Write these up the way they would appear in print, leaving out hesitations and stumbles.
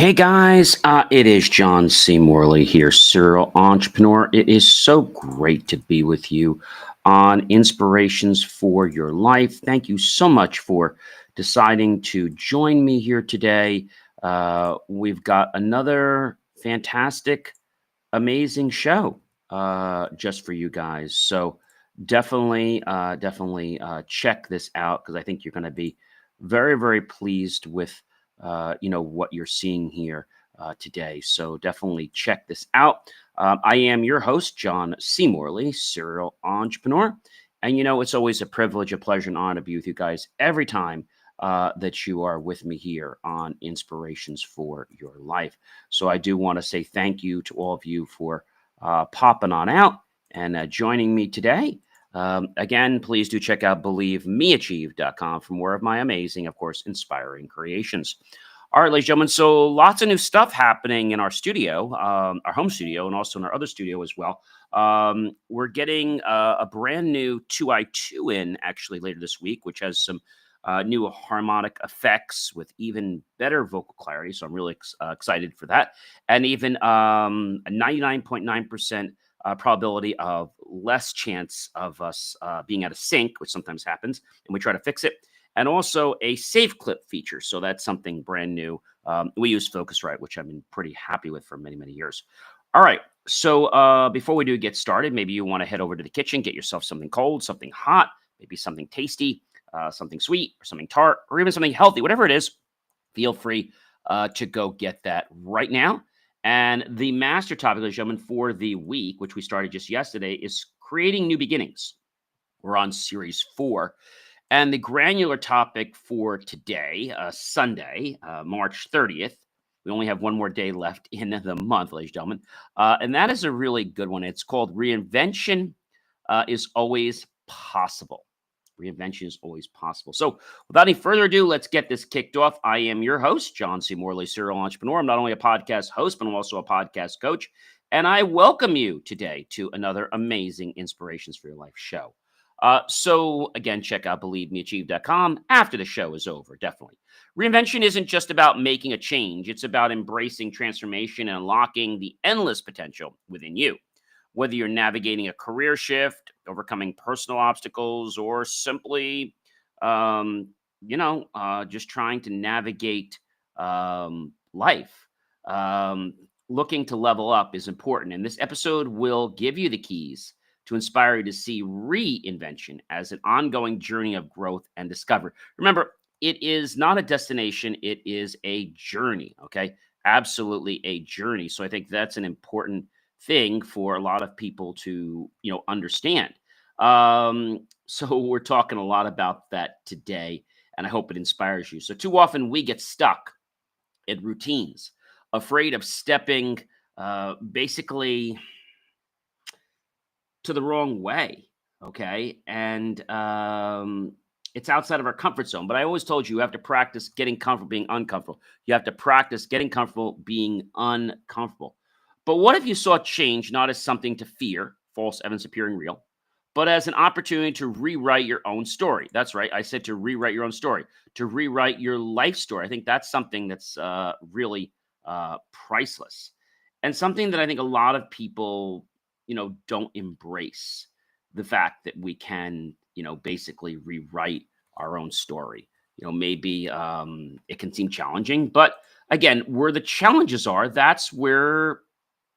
Hey guys, it is John C. Morley here, serial entrepreneur. It is so great to be with you on Inspirations for Your Life. Thank you so much for deciding to join me here today. We've got another fantastic, amazing show just for you guys. So definitely check this out because I think you're going to be very, very pleased with what you're seeing here today. So definitely check this out. I am your host, John C. Morley, serial entrepreneur. And it's always a privilege, a pleasure, and honor to be with you guys every time that you are with me here on Inspirations for Your Life. So I do want to say thank you to all of you for popping on out and joining me today. Again, please do check out believemeachieve.com for more of my amazing, of course, inspiring creations. All right, ladies and gentlemen, so lots of new stuff happening in our studio, our home studio, and also in our other studio as well. We're getting a brand new 2i2 in actually later this week, which has some new harmonic effects with even better vocal clarity. So I'm really excited for that. And even a 99.9% probability of less chance of us being out of sync, which sometimes happens, and we try to fix it. And also a save clip feature. So that's something brand new. We use Focusrite, which I've been pretty happy with for many, many years. All right. So before we do get started, maybe you want to head over to the kitchen, get yourself something cold, something hot, maybe something tasty, something sweet, or something tart, or even something healthy, whatever it is. Feel free to go get that right now. And the master topic, ladies and gentlemen, for the week, which we started just yesterday, is creating new beginnings. We're on series 4. And the granular topic for today, Sunday, March 30th, we only have one more day left in the month, ladies and gentlemen. And that is a really good one. It's called Reinvention is Always Possible. Reinvention is always possible. So without any further ado, let's get this kicked off. I am your host, John C. Morley, serial entrepreneur. I'm not only a podcast host, but I'm also a podcast coach. And I welcome you today to another amazing Inspirations for Your Life show. So again, check out believemeachieve.com after the show is over, definitely. Reinvention isn't just about making a change. It's about embracing transformation and unlocking the endless potential within you. Whether you're navigating a career shift, overcoming personal obstacles, or simply, just trying to navigate life, looking to level up is important. And this episode will give you the keys to inspire you to see reinvention as an ongoing journey of growth and discovery. Remember, it is not a destination, it is a journey, okay? Absolutely a journey. So I think that's an important thing for a lot of people to, understand. So we're talking a lot about that today, and I hope it inspires you. So too often we get stuck in routines, afraid of stepping basically to the wrong way, okay? And it's outside of our comfort zone. But I always told you, you have to practice getting comfortable being uncomfortable. You have to practice getting comfortable being uncomfortable. But what if you saw change not as something to fear, false evidence appearing real, but as an opportunity to rewrite your own story? That's right. I said to rewrite your own story, to rewrite your life story. I think that's something that's really priceless, and something that I think a lot of people don't embrace the fact that we can, basically rewrite our own story. Maybe it can seem challenging, but again, where the challenges are, that's where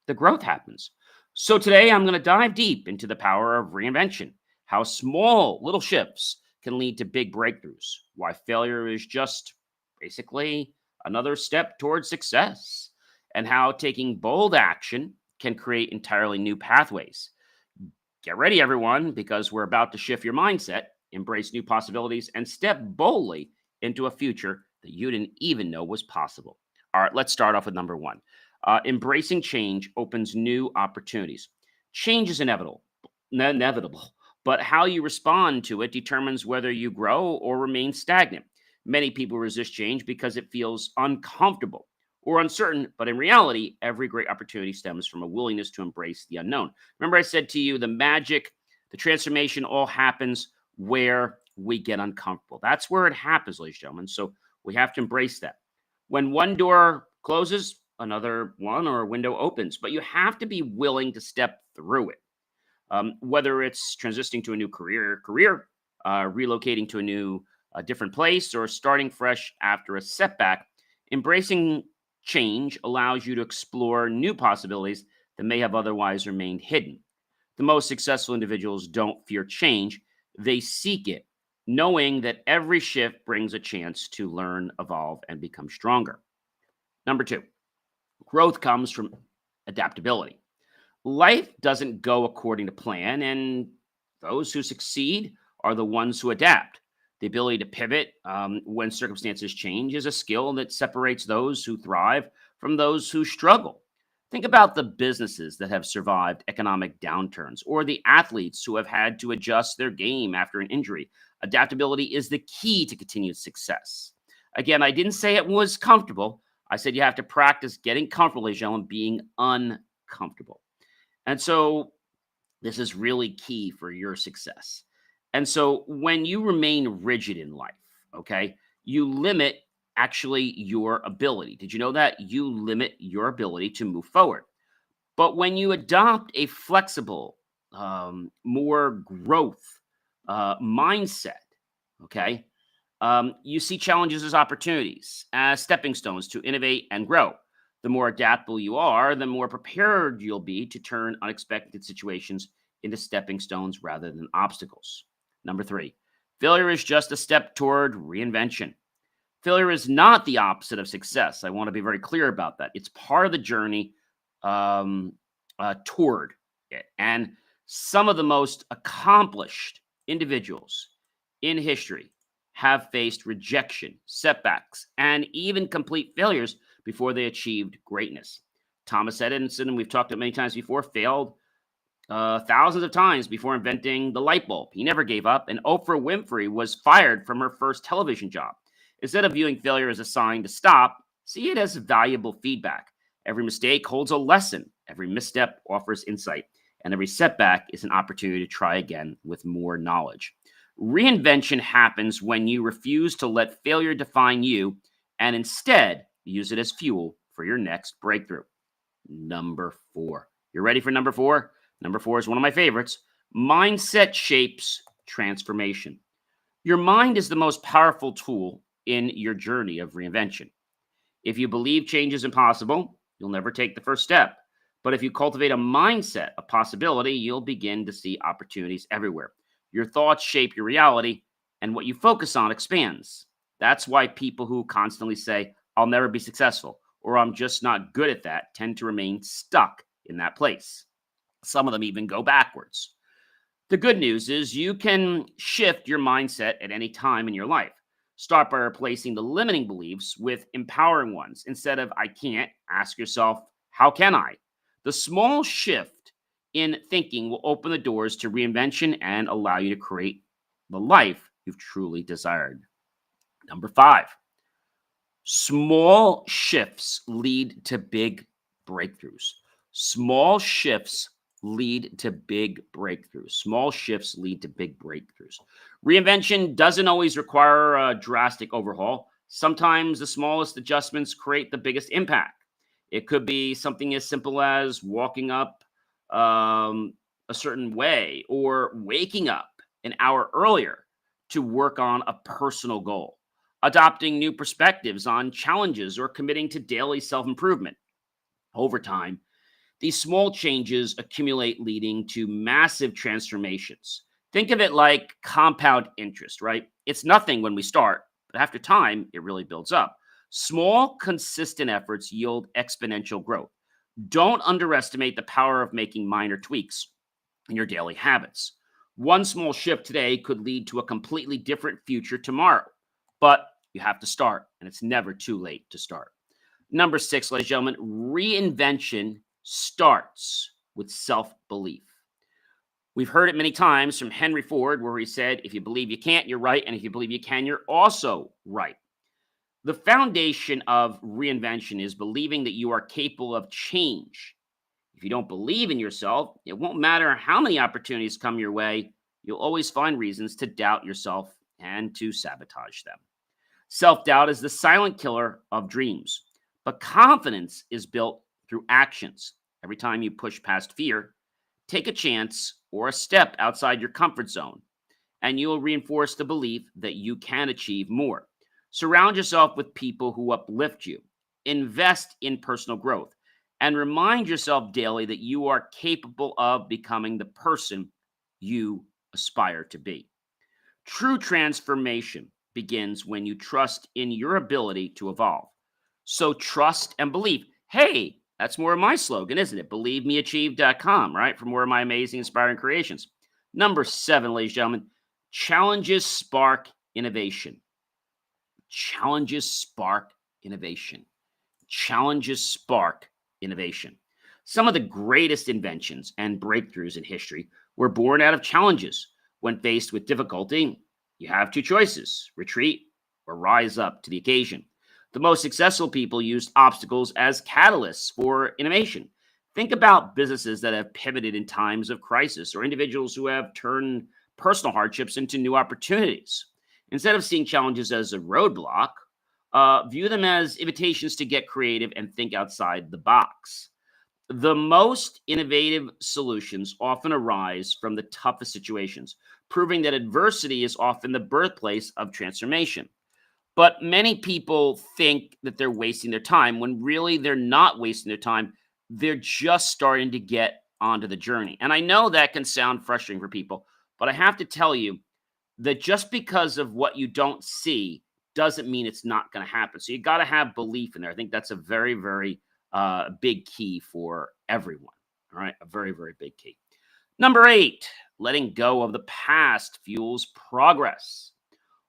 the growth happens. So today I'm going to dive deep into the power of reinvention, how small little shifts can lead to big breakthroughs, why failure is just basically another step towards success, and how taking bold action can create entirely new pathways. Get ready, everyone, because we're about to shift your mindset, embrace new possibilities, and step boldly into a future that you didn't even know was possible. All right, let's start off with number 1. Embracing change opens new opportunities. Change is inevitable, but how you respond to it determines whether you grow or remain stagnant. Many people resist change because it feels uncomfortable or uncertain, but in reality, every great opportunity stems from a willingness to embrace the unknown. Remember I said to you, the magic, the transformation all happens where we get uncomfortable. That's where it happens, ladies and gentlemen. So we have to embrace that. When one door closes, another one or a window opens, but you have to be willing to step through it. Whether it's transitioning to a new career, relocating to a different place, or starting fresh after a setback, embracing change allows you to explore new possibilities that may have otherwise remained hidden. The most successful individuals don't fear change, they seek it, knowing that every shift brings a chance to learn, evolve, and become stronger. Number two, growth comes from adaptability. Life doesn't go according to plan, and those who succeed are the ones who adapt. The ability to pivot when circumstances change is a skill that separates those who thrive from those who struggle. Think about the businesses that have survived economic downturns or the athletes who have had to adjust their game after an injury. Adaptability is the key to continued success. Again, I didn't say it was comfortable. I said you have to practice getting comfortable, ladies and gentlemen, being uncomfortable. And so this is really key for your success. And so when you remain rigid in life, okay, you limit actually your ability. Did you know that? You limit your ability to move forward. But when you adopt a flexible, more growth mindset, okay, you see challenges as opportunities, as stepping stones to innovate and grow. The more adaptable you are, the more prepared you'll be to turn unexpected situations into stepping stones rather than obstacles. Number three, failure is just a step toward reinvention. Failure is not the opposite of success. I want to be very clear about that. It's part of the journey toward it. And some of the most accomplished individuals in history have faced rejection, setbacks, and even complete failures before they achieved greatness. Thomas Edison, and we've talked about many times before, failed thousands of times before inventing the light bulb. He never gave up, and Oprah Winfrey was fired from her first television job. Instead of viewing failure as a sign to stop, see it as valuable feedback. Every mistake holds a lesson, every misstep offers insight, and every setback is an opportunity to try again with more knowledge. Reinvention happens when you refuse to let failure define you and instead use it as fuel for your next breakthrough. Number four. You ready for number four? Number four is one of my favorites. Mindset shapes transformation. Your mind is the most powerful tool in your journey of reinvention. If you believe change is impossible, you'll never take the first step. But if you cultivate a mindset of possibility, you'll begin to see opportunities everywhere. Your thoughts shape your reality, and what you focus on expands. That's why people who constantly say, I'll never be successful, or I'm just not good at that, tend to remain stuck in that place. Some of them even go backwards. The good news is you can shift your mindset at any time in your life. Start by replacing the limiting beliefs with empowering ones. Instead of I can't, ask yourself, how can I? The small shift in thinking will open the doors to reinvention and allow you to create the life you've truly desired. Number five, small shifts lead to big breakthroughs. Small shifts lead to big breakthroughs. Small shifts lead to big breakthroughs. Reinvention doesn't always require a drastic overhaul. Sometimes the smallest adjustments create the biggest impact. It could be something as simple as walking up a certain way or waking up an hour earlier to work on a personal goal, adopting new perspectives on challenges, or committing to daily self improvement. Over time, these small changes accumulate, leading to massive transformations. Think of it like compound interest, right? It's nothing when we start, but after time, it really builds up. Small, consistent efforts yield exponential growth. Don't underestimate the power of making minor tweaks in your daily habits. One small shift today could lead to a completely different future tomorrow, but you have to start, and it's never too late to start. Number six, ladies and gentlemen, reinvention starts with self-belief. We've heard it many times from Henry Ford, where he said, if you believe you can't, you're right. And if you believe you can, you're also right. The foundation of reinvention is believing that you are capable of change. If you don't believe in yourself, it won't matter how many opportunities come your way. You'll always find reasons to doubt yourself and to sabotage them. Self-doubt is the silent killer of dreams. But confidence is built through actions. Every time you push past fear, take a chance or a step outside your comfort zone, and you will reinforce the belief that you can achieve more. Surround yourself with people who uplift you. Invest in personal growth and remind yourself daily that you are capable of becoming the person you aspire to be. True transformation begins when you trust in your ability to evolve. So trust and believe. Hey, that's more of my slogan, isn't it? BelieveMeAchieve.com, right? For more of my amazing, inspiring creations. Number 7, ladies and gentlemen, challenges spark innovation. Challenges spark innovation. Challenges spark innovation. Some of the greatest inventions and breakthroughs in history were born out of challenges. When faced with difficulty, you have two choices: retreat or rise up to the occasion. The most successful people used obstacles as catalysts for innovation. Think about businesses that have pivoted in times of crisis, or individuals who have turned personal hardships into new opportunities. Instead of seeing challenges as a roadblock, view them as invitations to get creative and think outside the box. The most innovative solutions often arise from the toughest situations, proving that adversity is often the birthplace of transformation. But many people think that they're wasting their time when really they're not wasting their time. They're just starting to get onto the journey. And I know that can sound frustrating for people, but I have to tell you that just because of what you don't see doesn't mean it's not going to happen. So you got to have belief in there. I think that's a very, very big key for everyone. All right. A very, very big key. Number 8, letting go of the past fuels progress.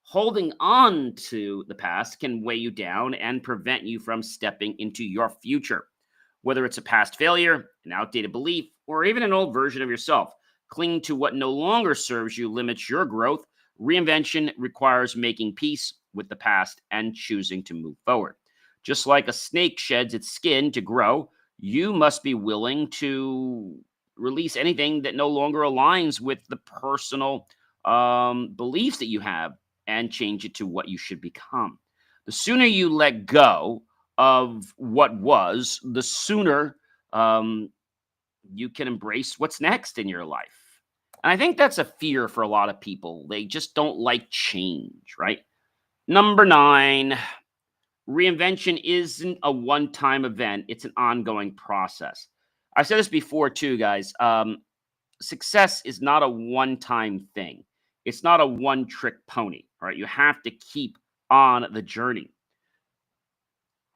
Holding on to the past can weigh you down and prevent you from stepping into your future. Whether it's a past failure, an outdated belief, or even an old version of yourself, clinging to what no longer serves you limits your growth. Reinvention requires making peace with the past and choosing to move forward. Just like a snake sheds its skin to grow, you must be willing to release anything that no longer aligns with the personal beliefs that you have and change it to what you should become. The sooner you let go of what was, the sooner you can embrace what's next in your life. And I think that's a fear for a lot of people. They just don't like change, right? Number 9, reinvention isn't a one time event, it's an ongoing process. I've said this before too, guys. Success is not a one time thing, it's not a one trick pony. All right. You have to keep on the journey.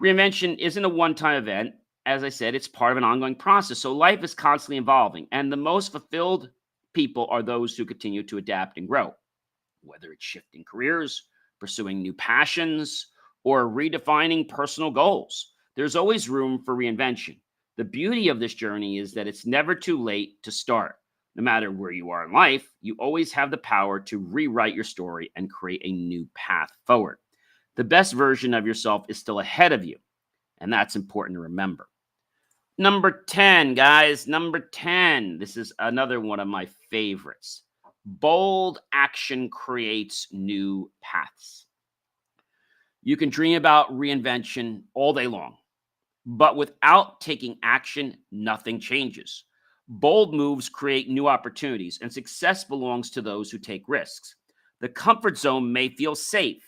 Reinvention isn't a one time event. As I said, it's part of an ongoing process. So life is constantly evolving, and the most fulfilled people are those who continue to adapt and grow, whether it's shifting careers, pursuing new passions, or redefining personal goals. There's always room for reinvention. The beauty of this journey is that it's never too late to start. No matter where you are in life, you always have the power to rewrite your story and create a new path forward. The best version of yourself is still ahead of you, and that's important to remember. Number 10, guys, number 10. This is another one of my favorites. Bold action creates new paths. You can dream about reinvention all day long, but without taking action, nothing changes. Bold moves create new opportunities, and success belongs to those who take risks. The comfort zone may feel safe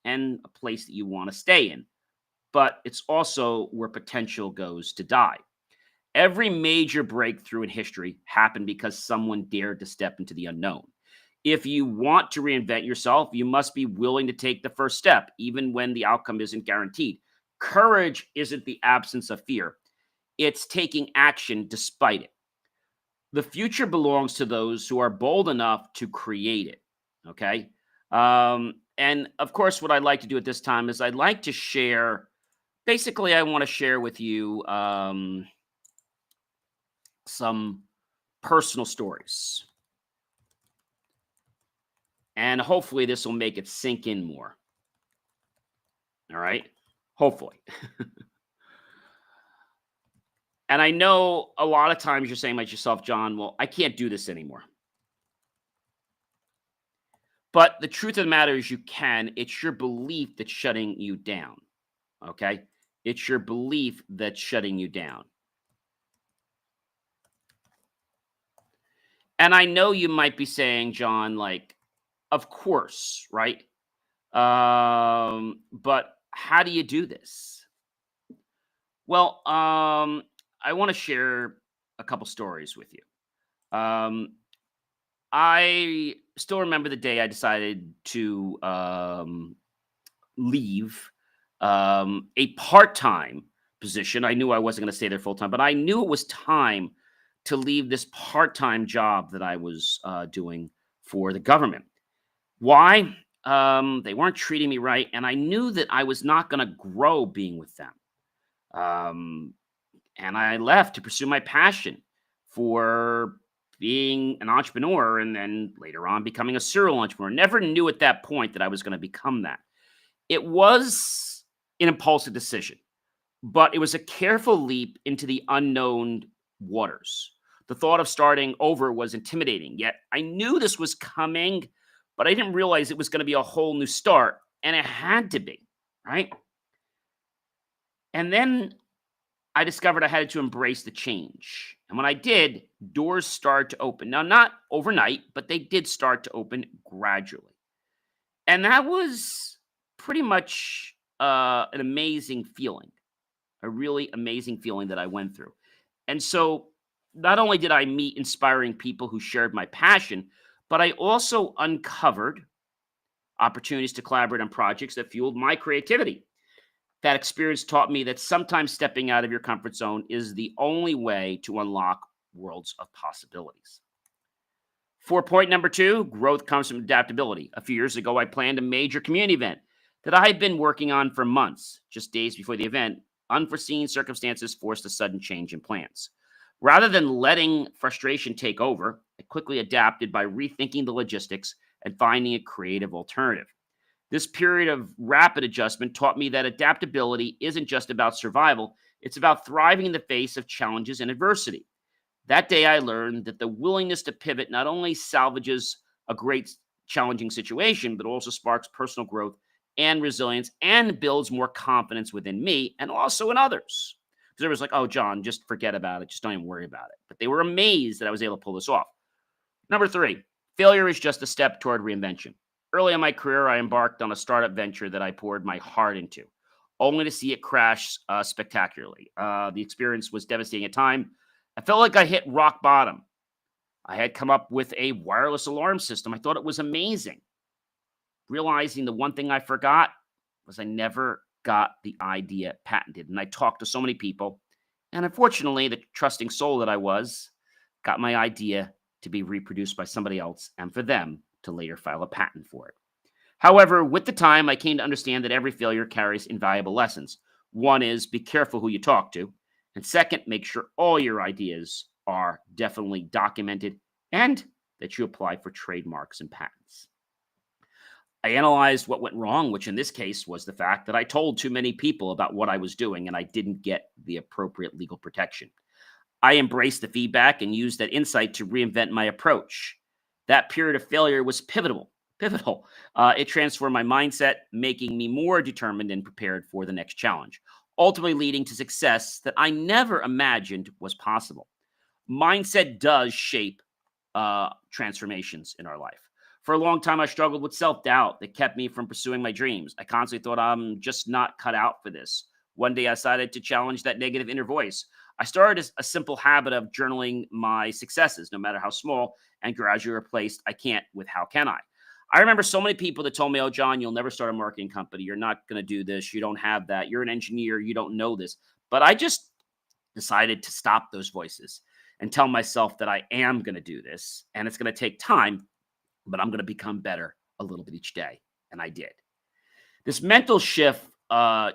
and a place that you want to stay in, but it's also where potential goes to die. Every major breakthrough in history happened because someone dared to step into the unknown. If you want to reinvent yourself, you must be willing to take the first step, even when the outcome isn't guaranteed. Courage isn't the absence of fear, it's taking action despite it. The future belongs to those who are bold enough to create it. Okay. And of course, what I'd like to do at this time is I'd like to share, basically, I want to share with you some personal stories. And hopefully, this will make it sink in more. All right. Hopefully. And I know a lot of times you're saying to yourself, John, well, I can't do this anymore. But the truth of the matter is you can. It's your belief that's shutting you down. Okay. It's your belief that's shutting you down. And I know you might be saying, John, like, of course, right? But how do you do this? Well, I want to share a couple stories with you. Um, I still remember the day I decided to leave a part time position. I knew I wasn't going to stay there full time, but I knew it was time to leave this part time job that I was doing for the government. Why? They weren't treating me right, and I knew that I was not going to grow being with them. Um, and I left to pursue my passion for being an entrepreneur and then later on becoming a serial entrepreneur. Never knew at that point that I was going to become that. It was an impulsive decision, but it was a careful leap into the unknown waters. The thought of starting over was intimidating, yet I knew this was coming, but I didn't realize it was going to be a whole new start, and it had to be, right? And then I discovered I had to embrace the change. And when I did, doors started to open. Now, not overnight, but they did start to open gradually. And that was pretty much an amazing feeling, a really amazing feeling that I went through. And so, not only did I meet inspiring people who shared my passion, but I also uncovered opportunities to collaborate on projects that fueled my creativity. That experience taught me that sometimes stepping out of your comfort zone is the only way to unlock worlds of possibilities. For point number two, growth comes from adaptability. A few years ago, I planned a major community event that I had been working on for months. Just days before the event, unforeseen circumstances forced a sudden change in plans. Rather than letting frustration take over, I quickly adapted by rethinking the logistics and finding a creative alternative. This period of rapid adjustment taught me that adaptability isn't just about survival, it's about thriving in the face of challenges and adversity. That day, I learned that the willingness to pivot not only salvages a great challenging situation, but also sparks personal growth and resilience and builds more confidence within me and also in others. Because it was like, oh, John, just forget about it. Just don't even worry about it. But they were amazed that I was able to pull this off. Number three, failure is just a step toward reinvention. Early in my career, I embarked on a startup venture that I poured my heart into, only to see it crash spectacularly. The experience was devastating at time. I felt like I hit rock bottom. I had come up with a wireless alarm system. I thought it was amazing. Realizing the one thing I forgot was I never got the idea patented. And I talked to so many people. And unfortunately, the trusting soul that I was got my idea to be reproduced by somebody else and for them to later file a patent for it. However, with the time, I came to understand that every failure carries invaluable lessons. One is be careful who you talk to. And second, make sure all your ideas are definitely documented and that you apply for trademarks and patents. I analyzed what went wrong, which in this case was the fact that I told too many people about what I was doing and I didn't get the appropriate legal protection. I embraced the feedback and used that insight to reinvent my approach. That period of failure was pivotal. Pivotal. It transformed my mindset, making me more determined and prepared for the next challenge, ultimately leading to success that I never imagined was possible. Mindset does shape transformations in our life. For a long time, I struggled with self doubt that kept me from pursuing my dreams. I constantly thought I'm just not cut out for this. One day, I decided to challenge that negative inner voice. I started a simple habit of journaling my successes, no matter how small, and gradually replaced I can't with how can I. I remember so many people that told me, oh, John, you'll never start a marketing company. You're not going to do this. You don't have that. You're an engineer. You don't know this. But I just decided to stop those voices and tell myself that I am going to do this and it's going to take time, but I'm going to become better a little bit each day. And I did. This mental shift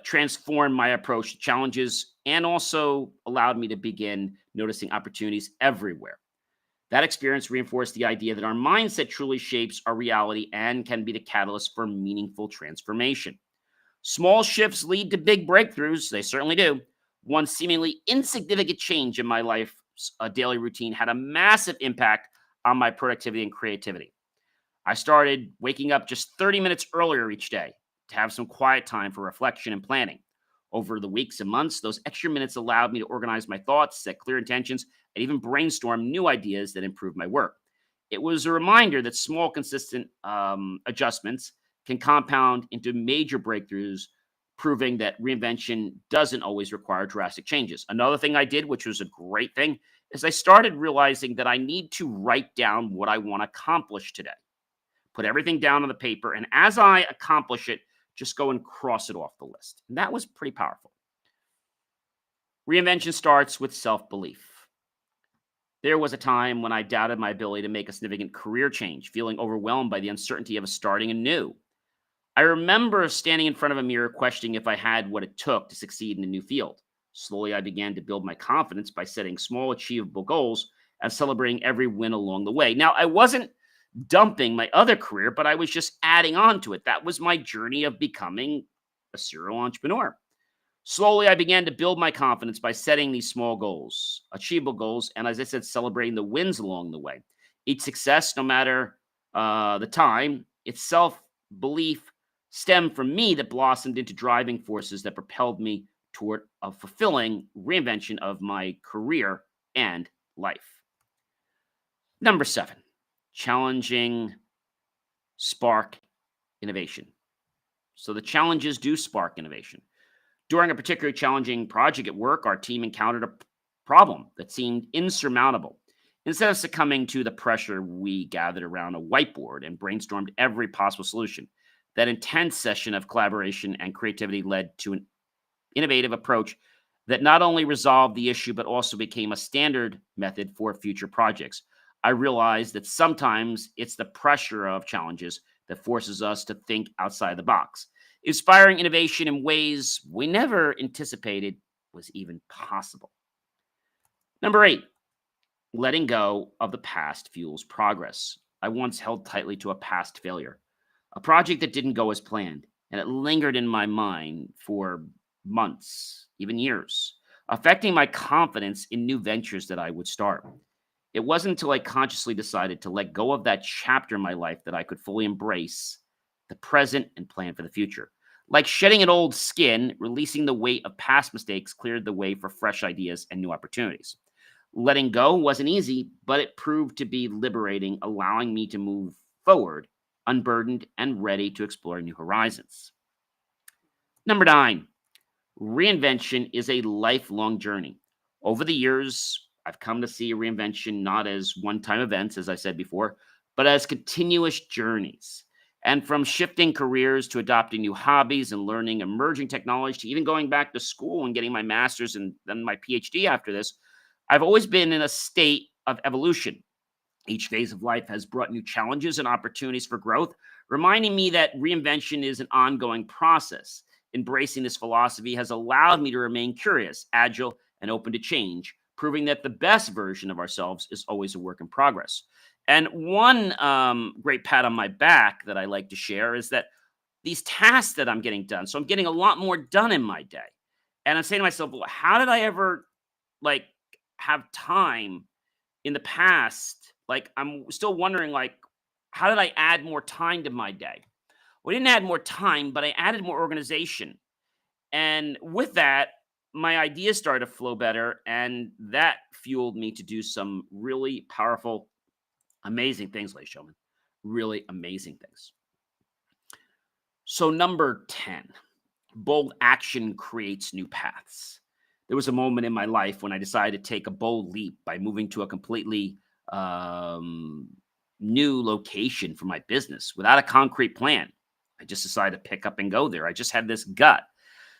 transformed my approach to challenges and also allowed me to begin noticing opportunities everywhere. That experience reinforced the idea that our mindset truly shapes our reality and can be the catalyst for meaningful transformation. Small shifts lead to big breakthroughs. They certainly do. One seemingly insignificant change in my life's daily routine had a massive impact on my productivity and creativity. I started waking up just 30 minutes earlier each day to have some quiet time for reflection and planning. Over the weeks and months, those extra minutes allowed me to organize my thoughts, set clear intentions, and even brainstorm new ideas that improved my work. It was a reminder that small, consistent adjustments can compound into major breakthroughs, proving that reinvention doesn't always require drastic changes. Another thing I did, which was a great thing, is I started realizing that I need to write down what I want to accomplish today. Put everything down on the paper, and as I accomplish it, just go and cross it off the list. And that was pretty powerful. Reinvention starts with self belief. There was a time when I doubted my ability to make a significant career change, feeling overwhelmed by the uncertainty of starting anew. I remember standing in front of a mirror questioning if I had what it took to succeed in a new field. Slowly, I began to build my confidence by setting small, achievable goals and celebrating every win along the way. Now, I wasn't dumping my other career, but I was just adding on to it. That was my journey of becoming a serial entrepreneur. Slowly, I began to build my confidence by setting these small goals, achievable goals, and as I said, celebrating the wins along the way. Each success, no matter the time, its self belief stemmed from me that blossomed into driving forces that propelled me toward a fulfilling reinvention of my career and life. Number 7, challenging spark innovation. So the challenges do spark innovation. During a particularly challenging project at work, our team encountered a problem that seemed insurmountable. Instead of succumbing to the pressure, we gathered around a whiteboard and brainstormed every possible solution. That intense session of collaboration and creativity led to an innovative approach that not only resolved the issue, but also became a standard method for future projects. I realized that sometimes it's the pressure of challenges that forces us to think outside the box, inspiring innovation in ways we never anticipated was even possible. Number 8, letting go of the past fuels progress. I once held tightly to a past failure, a project that didn't go as planned, and it lingered in my mind for months, even years, affecting my confidence in new ventures that I would start. It wasn't until I consciously decided to let go of that chapter in my life that I could fully embrace the present and plan for the future. Like shedding an old skin, releasing the weight of past mistakes cleared the way for fresh ideas and new opportunities. Letting go wasn't easy, but it proved to be liberating, allowing me to move forward, unburdened and ready to explore new horizons. Number 9, reinvention is a lifelong journey. Over the years, I've come to see reinvention not as one time events, as I said before, but as continuous journeys. And from shifting careers to adopting new hobbies and learning emerging technology to even going back to school and getting my master's and then my PhD after this, I've always been in a state of evolution. Each phase of life has brought new challenges and opportunities for growth, reminding me that reinvention is an ongoing process. Embracing this philosophy has allowed me to remain curious, agile, and open to change, proving that the best version of ourselves is always a work in progress. And one great pat on my back that I like to share is that these tasks that I'm getting done, so I'm getting a lot more done in my day. And I'm saying to myself, well, how did I ever like have time in the past? Like, I'm still wondering, like, how did I add more time to my day? Well, I didn't add more time, but I added more organization. And with that, my ideas started to flow better. And that fueled me to do some really powerful, amazing things, ladies and gentlemen. Really amazing things. So, number 10, bold action creates new paths. There was a moment in my life when I decided to take a bold leap by moving to a completely um, new location for my business without a concrete plan. I just decided to pick up and go there. I just had this gut.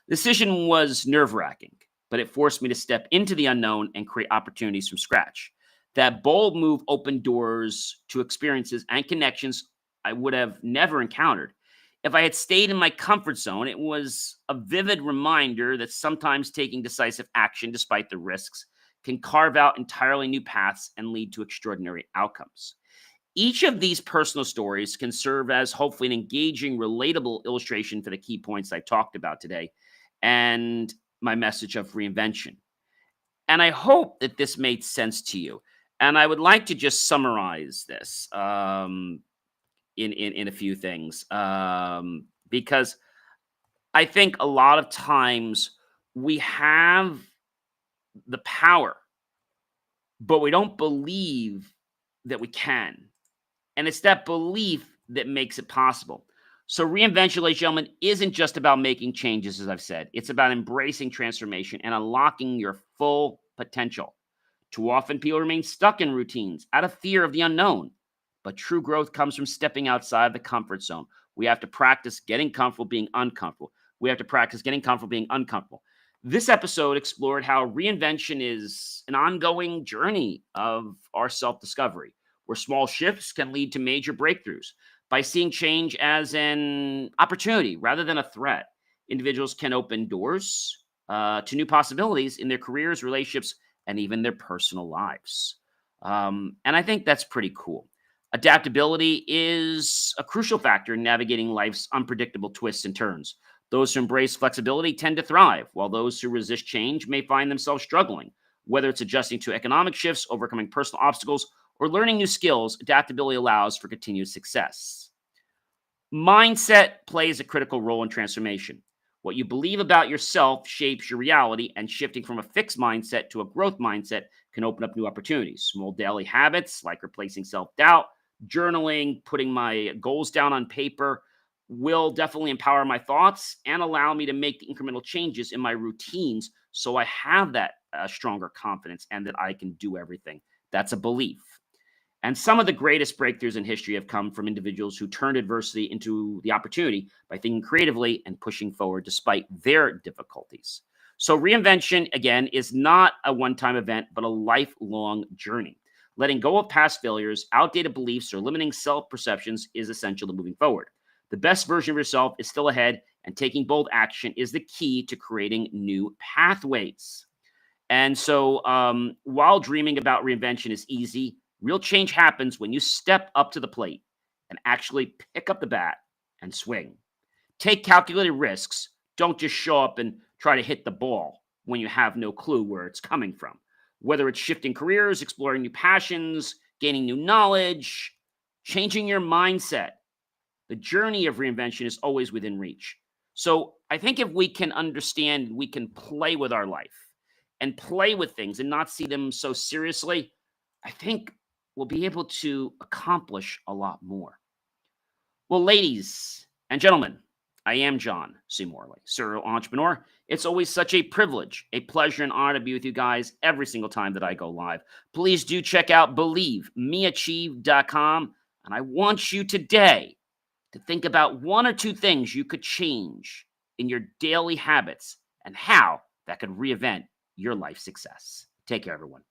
The decision was nerve wracking, but it forced me to step into the unknown and create opportunities from scratch. That bold move opened doors to experiences and connections I would have never encountered if I had stayed in my comfort zone. It was a vivid reminder that sometimes taking decisive action, despite the risks, can carve out entirely new paths and lead to extraordinary outcomes. Each of these personal stories can serve as hopefully an engaging, relatable illustration for the key points I talked about today and my message of reinvention. And I hope that this made sense to you. And I would like to just summarize this in a few things, because I think a lot of times We have the power, but we don't believe that we can. And it's that belief that makes it possible. So, reinvention, ladies and gentlemen, isn't just about making changes, as I've said. It's about embracing transformation and unlocking your full potential. Too often, people remain stuck in routines out of fear of the unknown. But true growth comes from stepping outside the comfort zone. We have to practice getting comfortable being uncomfortable. We have to practice getting comfortable being uncomfortable. This episode explored how reinvention is an ongoing journey of our self discovery, where small shifts can lead to major breakthroughs. By seeing change as an opportunity rather than a threat, individuals can open doors to new possibilities in their careers, relationships, and even their personal lives. And I think that's pretty cool. Adaptability is a crucial factor in navigating life's unpredictable twists and turns. Those who embrace flexibility tend to thrive, while those who resist change may find themselves struggling. Whether it's adjusting to economic shifts, overcoming personal obstacles, or learning new skills, adaptability allows for continued success. Mindset plays a critical role in transformation. What you believe about yourself shapes your reality, and shifting from a fixed mindset to a growth mindset can open up new opportunities. Small daily habits like replacing self doubt, journaling, putting my goals down on paper will definitely empower my thoughts and allow me to make the incremental changes in my routines so I have that stronger confidence and that I can do everything. That's a belief. And some of the greatest breakthroughs in history have come from individuals who turned adversity into the opportunity by thinking creatively and pushing forward despite their difficulties. So, reinvention, again, is not a one time event, but a lifelong journey. Letting go of past failures, outdated beliefs, or limiting self perceptions is essential to moving forward. The best version of yourself is still ahead, and taking bold action is the key to creating new pathways. And so, while dreaming about reinvention is easy, real change happens when you step up to the plate and actually pick up the bat and swing. Take calculated risks. Don't just show up and try to hit the ball when you have no clue where it's coming from. Whether it's shifting careers, exploring new passions, gaining new knowledge, changing your mindset, the journey of reinvention is always within reach. So I think if we can understand, we can play with our life and play with things and not see them so seriously, I think we'll be able to accomplish a lot more. Well, ladies and gentlemen, I am John C. Morley, serial entrepreneur. It's always such a privilege, a pleasure, and honor to be with you guys every single time that I go live. Please do check out believemeachieve.com. And I want you today to think about one or two things you could change in your daily habits and how that could reinvent your life success. Take care, everyone.